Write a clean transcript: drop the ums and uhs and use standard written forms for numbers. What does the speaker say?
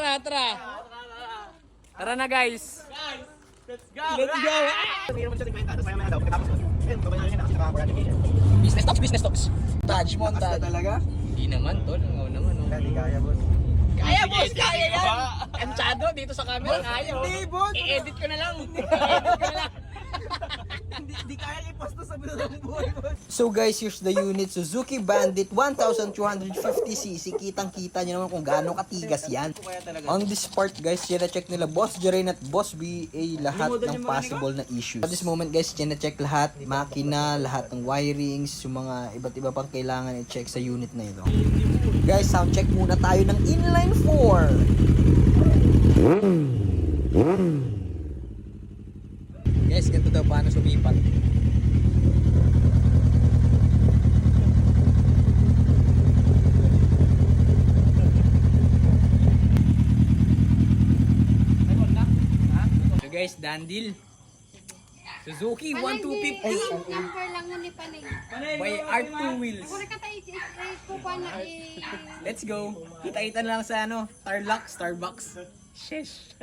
tara. Tara na guys. Let's go! Let's go! Business talks. Montage. Talaga? Hindi naman tol, naman. Hindi kaya, boss. Kaya boss, kaya yan. Kantsado dito sa camera, kaya. Hindi, boss. I-edit ko na lang. Hindi kaya i-post to sa buong buhay, boss. So guys, here's the unit Suzuki Bandit 1250cc. Kitang-kita nyo naman kung gaano katigas yan. On this part guys, check nila Boss Jerain at Boss BA lahat ng possible na issues. At this moment guys, check lahat, makina, lahat ng wirings, yung mga iba't iba pang kailangan i-check sa unit na ito. Guys, sound check muna tayo ng inline 4. Guys, ganito daw paano sumipat. So guys, Dandil. Suzuki 1250 Number lang mo ni Panay. by R2 wheels. Kung nakatay, kukuha na Let's go. Kita-kita na lang sa Tarlac, Starbucks. Sheesh.